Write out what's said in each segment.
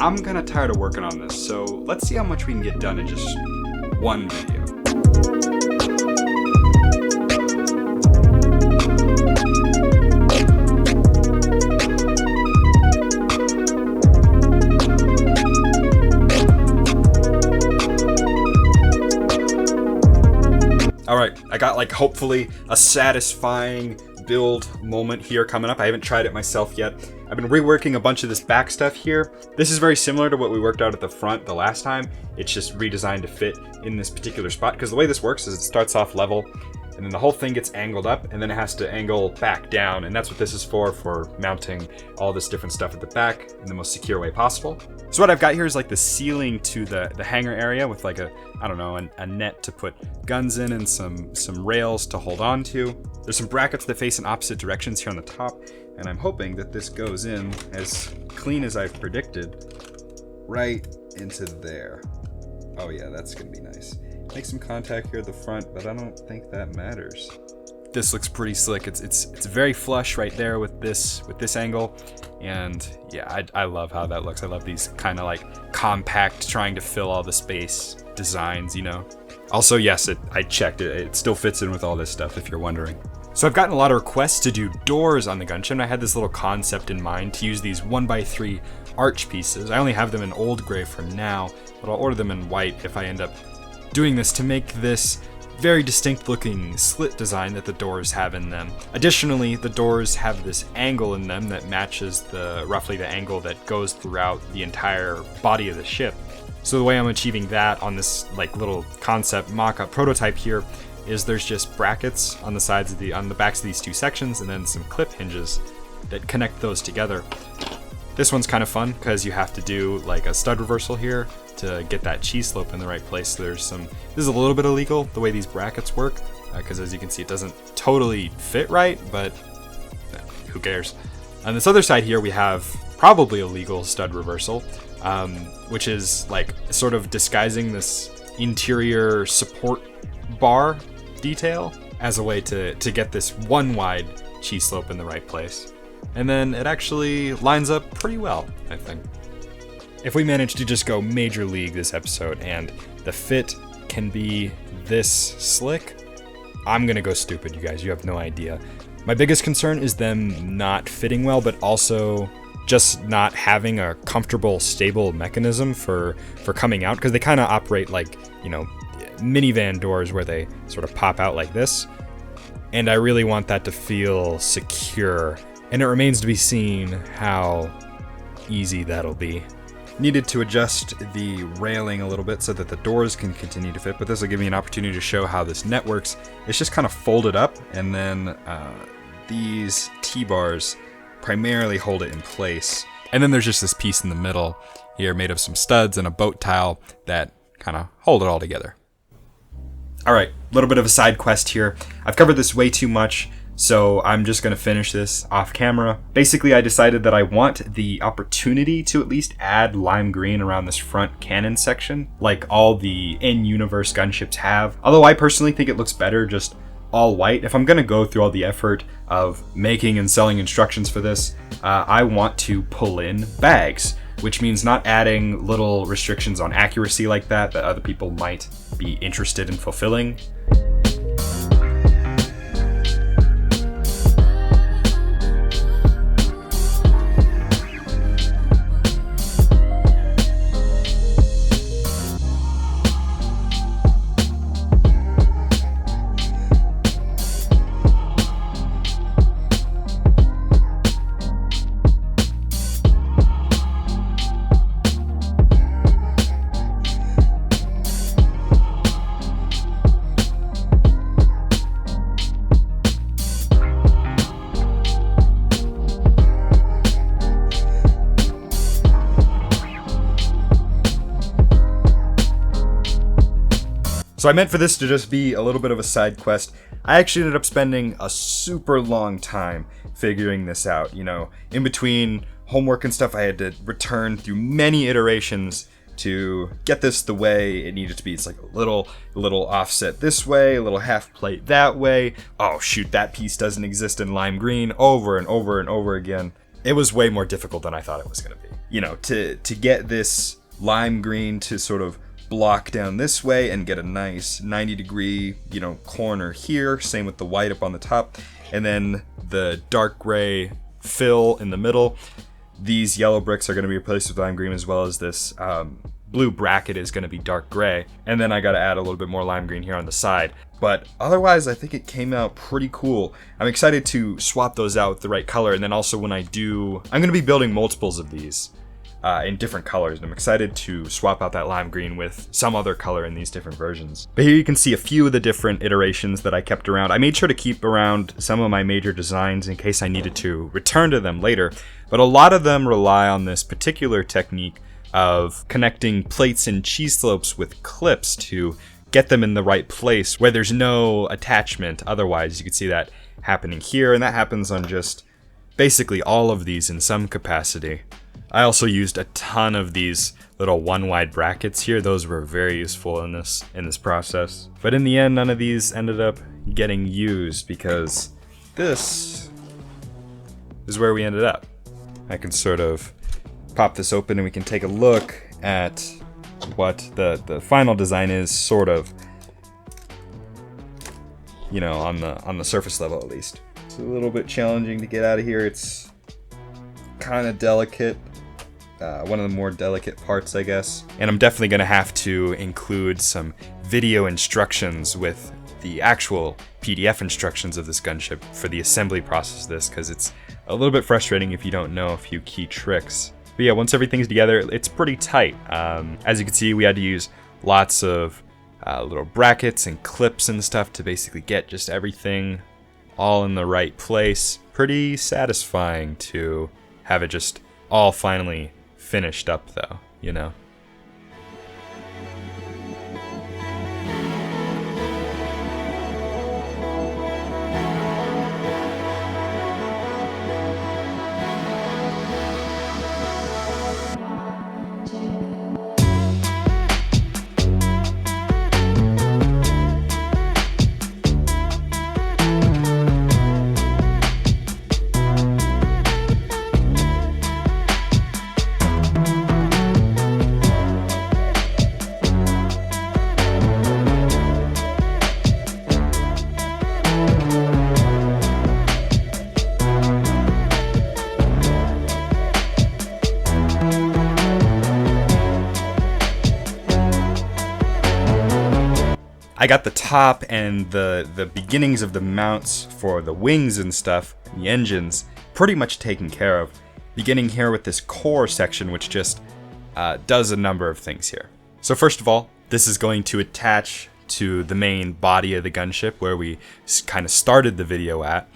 I'm kinda tired of working on this, so let's see how much we can get done in just one video. Alright, I got like hopefully a satisfying build moment here coming up. I haven't tried it myself yet. I've been reworking a bunch of this back stuff here. This is very similar to what we worked out at the front the last time. It's just redesigned to fit in this particular spot, because the way this works is it starts off level and then the whole thing gets angled up and then it has to angle back down, and that's what this is for mounting all this different stuff at the back in the most secure way possible. So what I've got here is like the ceiling to the hangar area with like a net to put guns in and some rails to hold on to. There's some brackets that face in opposite directions here on the top, and I'm hoping that this goes in as clean as I've predicted right into there. Oh yeah, that's gonna be nice. Make some contact here at the front, but I don't think that matters. This looks pretty slick. It's very flush right there with this angle, and yeah, I love how that looks. I love these kind of like compact, trying to fill all the space designs, you know. Also, yes, I checked it. It still fits in with all this stuff, if you're wondering. So I've gotten a lot of requests to do doors on the Gunship, and I had this little concept in mind to use these 1x3 arch pieces. I only have them in old gray for now, but I'll order them in white if I end up doing this to make this very distinct looking slit design that the doors have in them. Additionally, the doors have this angle in them that matches roughly the angle that goes throughout the entire body of the ship. So the way I'm achieving that on this like little concept mock-up prototype here is there's just brackets on the sides of on the backs of these two sections, and then some clip hinges that connect those together. This one's kind of fun because you have to do like a stud reversal here to get that cheese slope in the right place. So this is a little bit illegal the way these brackets work, because as you can see it doesn't totally fit right, but who cares. On this other side here we have probably a legal stud reversal, which is like sort of disguising this interior support bar detail as a way to get this one wide cheese slope in the right place. And then it actually lines up pretty well, I think. If we manage to just go major league this episode and the fit can be this slick, I'm gonna go stupid, you guys. You have no idea. My biggest concern is them not fitting well, but also just not having a comfortable, stable mechanism for coming out, because they kind of operate like, you know, minivan doors where they sort of pop out like this. And I really want that to feel secure, and it remains to be seen how easy that'll be. Needed to adjust the railing a little bit so that the doors can continue to fit, but this will give me an opportunity to show how this net works. It's just kind of folded up, and then these T-bars primarily hold it in place. And then there's just this piece in the middle here made of some studs and a boat tile that kind of hold it all together. Alright, a little bit of a side quest here. I've covered this way too much, so I'm just going to finish this off camera. Basically, I decided that I want the opportunity to at least add lime green around this front cannon section, like all the in-universe gunships have. Although I personally think it looks better just all white. If I'm going to go through all the effort of making and selling instructions for this, I want to pull in bags, which means not adding little restrictions on accuracy like that other people might be interested in fulfilling. So I meant for this to just be a little bit of a side quest. I actually ended up spending a super long time figuring this out. You know, in between homework and stuff, I had to return through many iterations to get this the way it needed to be. It's like a little offset this way, a little half plate that way. Oh shoot, that piece doesn't exist in lime green, over and over and over again. It was way more difficult than I thought it was going to be. you know, to get this lime green to sort of block down this way and get a nice 90-degree, you know, corner here. Same with the white up on the top. And then the dark gray fill in the middle. These yellow bricks are going to be replaced with lime green, as well as this blue bracket is going to be dark gray. And then I got to add a little bit more lime green here on the side. But otherwise, I think it came out pretty cool. I'm excited to swap those out with the right color. And then also when I do, I'm going to be building multiples of these in different colors. And I'm excited to swap out that lime green with some other color in these different versions. But here you can see a few of the different iterations that I kept around. I made sure to keep around some of my major designs in case I needed to return to them later. But a lot of them rely on this particular technique of connecting plates and cheese slopes with clips to get them in the right place where there's no attachment. Otherwise, you can see that happening here, and that happens on just basically all of these in some capacity. I also used a ton of these little one-wide brackets here. Those were very useful in this process. But in the end, none of these ended up getting used because this is where we ended up. I can sort of pop this open and we can take a look at what the final design is, sort of, you know, on the surface level at least. It's a little bit challenging to get out of here. It's kind of delicate. One of the more delicate parts, I guess. And I'm definitely going to have to include some video instructions with the actual PDF instructions of this gunship for the assembly process of this, because it's a little bit frustrating if you don't know a few key tricks. But yeah, once everything's together, it's pretty tight. As you can see, we had to use lots of little brackets and clips and stuff to basically get just everything all in the right place. Pretty satisfying to have it just all finally finished up though, you know? I got the top and the beginnings of the mounts for the wings and stuff, the engines, pretty much taken care of. Beginning here with this core section, which just does a number of things here. So first of all, this is going to attach to the main body of the gunship where we kind of started the video at.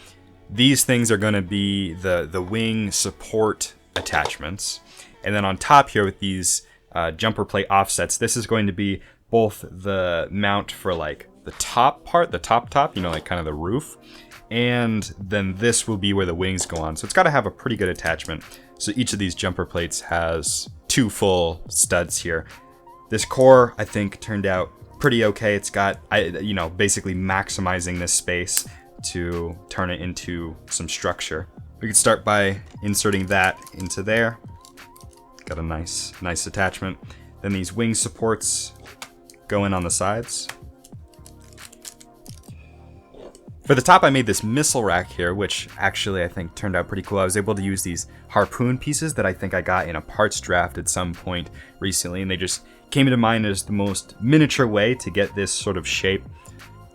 These things are going to be the wing support attachments. And then on top here with these jumper plate offsets, this is going to be both the mount for like the top part, the top, you know, like kind of the roof, and then this will be where the wings go on. So it's got to have a pretty good attachment. So each of these jumper plates has 2 full studs here. This core, I think, turned out pretty okay. It's got, you know, basically maximizing this space to turn it into some structure. We could start by inserting that into there. Got a nice attachment. Then these wing supports go in on the sides. For the top, I made this missile rack here, which actually I think turned out pretty cool. I was able to use these harpoon pieces that I think I got in a parts draft at some point recently, and they just came into mind as the most miniature way to get this sort of shape.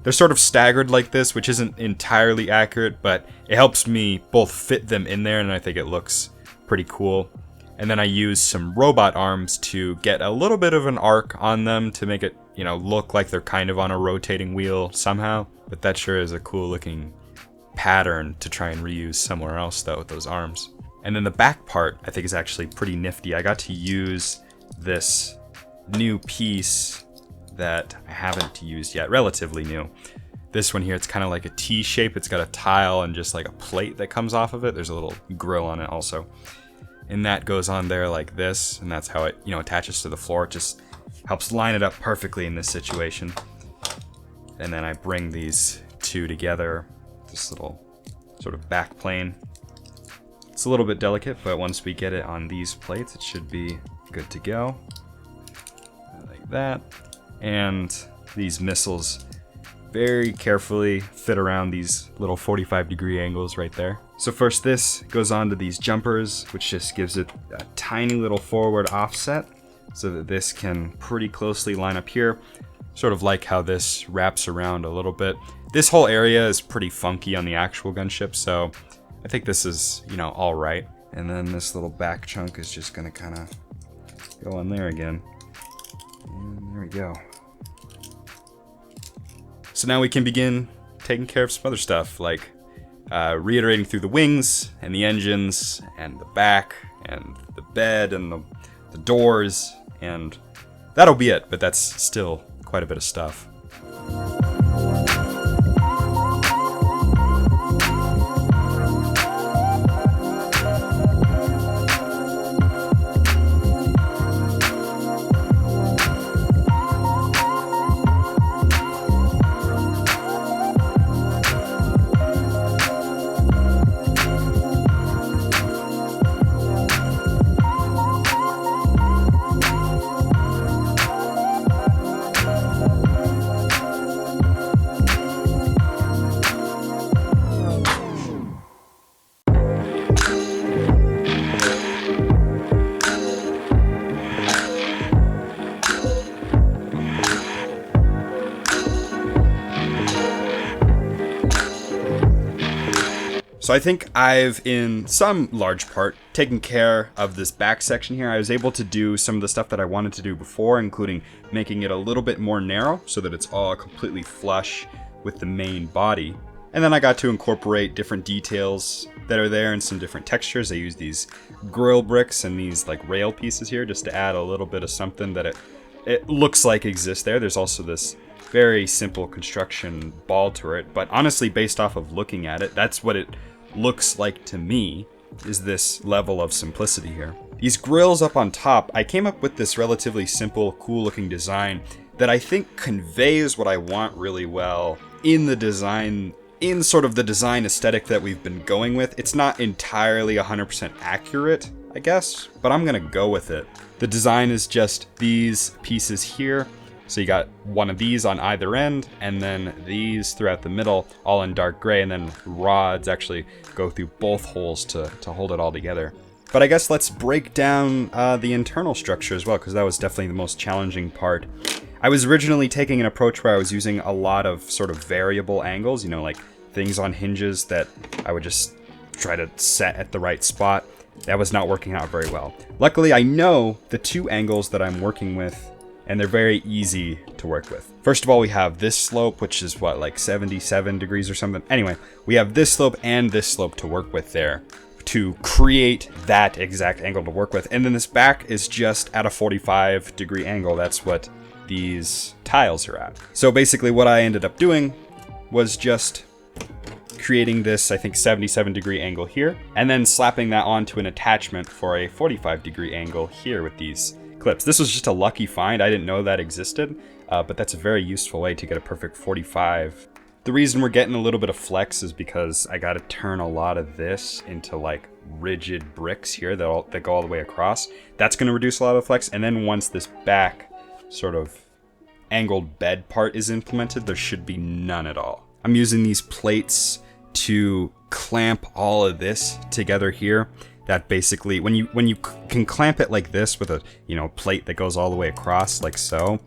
They're sort of staggered like this, which isn't entirely accurate, but it helps me both fit them in there, and I think it looks pretty cool. And then I used some robot arms to get a little bit of an arc on them to make it, you know, look like they're kind of on a rotating wheel somehow. But that sure is a cool looking pattern to try and reuse somewhere else though with those arms. And then the back part I think is actually pretty nifty. I got to use this new piece that I haven't used yet, relatively new. This one here, it's kind of like a T shape. It's got a tile and just like a plate that comes off of it. There's a little grill on it also. And that goes on there like this, and that's how it, you know, attaches to the floor. It just helps line it up perfectly in this situation. And then I bring these two together, this little sort of back plane. It's a little bit delicate, but once we get it on these plates, it should be good to go. Like that. And these missiles very carefully fit around these little 45-degree angles right there. So first this goes on to these jumpers, which just gives it a tiny little forward offset so that this can pretty closely line up here. Sort of like how this wraps around a little bit. This whole area is pretty funky on the actual gunship, so I think this is, you know, all right. And then this little back chunk is just gonna kind of go on there again. And there we go. So now we can begin taking care of some other stuff, like reiterating through the wings and the engines and the back and the bed and the doors, and that'll be it, but that's still quite a bit of stuff. So I think I've, in some large part, taken care of this back section here. I was able to do some of the stuff that I wanted to do before, including making it a little bit more narrow so that it's all completely flush with the main body. And then I got to incorporate different details that are there and some different textures. I use these grill bricks and these like rail pieces here just to add a little bit of something that it looks like exists there. There's also this very simple construction ball turret, but honestly, based off of looking at it, that's what it looks like to me, is this level of simplicity here. These grills up on top, I came up with this relatively simple, cool looking design that I think conveys what I want really well in the design, in sort of the design aesthetic that we've been going with. It's not entirely 100% accurate, I guess, but I'm gonna go with it. The design is just these pieces here. So you got one of these on either end, and then these throughout the middle, all in dark gray, and then rods actually go through both holes to hold it all together. But I guess let's break down the internal structure as well, because that was definitely the most challenging part. I was originally taking an approach where I was using a lot of sort of variable angles, you know, like things on hinges that I would just try to set at the right spot. That was not working out very well. Luckily, I know the two angles that I'm working with, and they're very easy to work with. First of all, we have this slope, which is what, like 77 degrees or something? Anyway, we have this slope and this slope to work with there to create that exact angle to work with. And then this back is just at a 45-degree angle. That's what these tiles are at. So basically what I ended up doing was just creating this, I think, 77-degree angle here, and then slapping that onto an attachment for a 45-degree angle here with these clips. This was just a lucky find. I didn't know that existed, but that's a very useful way to get a perfect 45. The reason we're getting a little bit of flex is because I got to turn a lot of this into like rigid bricks here that go all the way across. That's going to reduce a lot of flex, and then once this back sort of angled bed part is implemented, there should be none at all. I'm using these plates to clamp all of this together here. That basically, when you can clamp it like this with a, you know, plate that goes all the way across like so,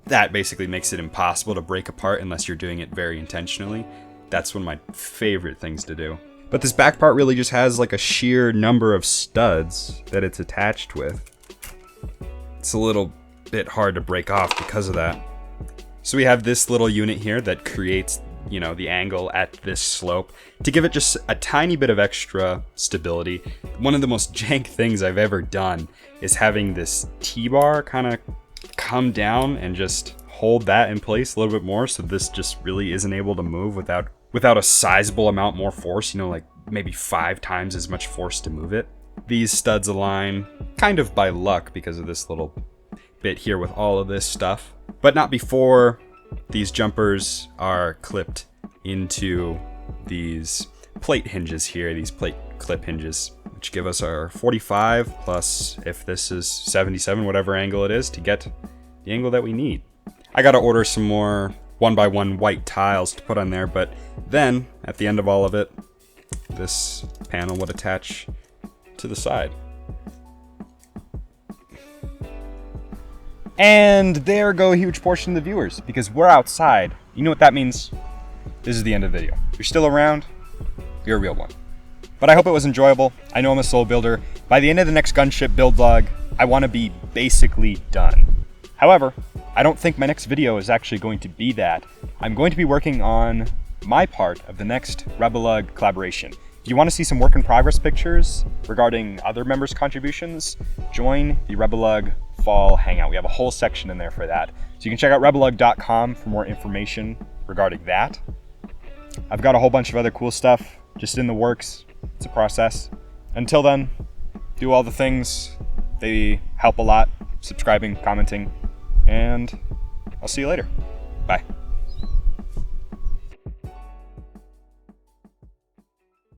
that basically makes it impossible to break apart unless you're doing it very intentionally. That's one of my favorite things to do. But this back part really just has like a sheer number of studs that it's attached with. It's a little bit hard to break off because of that. So we have this little unit here that creates, you know, the angle at this slope to give it just a tiny bit of extra stability. One of the most jank things I've ever done is having this T-bar kind of come down and just hold that in place a little bit more, so this just really isn't able to move without a sizable amount more force, you know, like maybe 5 times as much force to move it. These studs align kind of by luck because of this little bit here with all of this stuff, but not before these jumpers are clipped into these plate hinges here, these plate clip hinges, which give us our 45 plus, if this is 77, whatever angle it is, to get the angle that we need. I gotta order some more 1x1 white tiles to put on there, but then at the end of all of it, this panel would attach to the side. And there go a huge portion of the viewers, because we're outside. You know what that means? This is the end of the video. If you're still around, you're a real one. But I hope it was enjoyable. I know I'm a solo builder. By the end of the next Gunship build vlog, I want to be basically done. However, I don't think my next video is actually going to be that. I'm going to be working on my part of the next Rebelug collaboration. If you want to see some work in progress pictures regarding other members' contributions, join the Rebelug Fall Hangout. We have a whole section in there for that. So you can check out rebelug.com for more information regarding that. I've got a whole bunch of other cool stuff just in the works. It's a process. Until then, do all the things. They help a lot. Subscribing, commenting, and I'll see you later. Bye.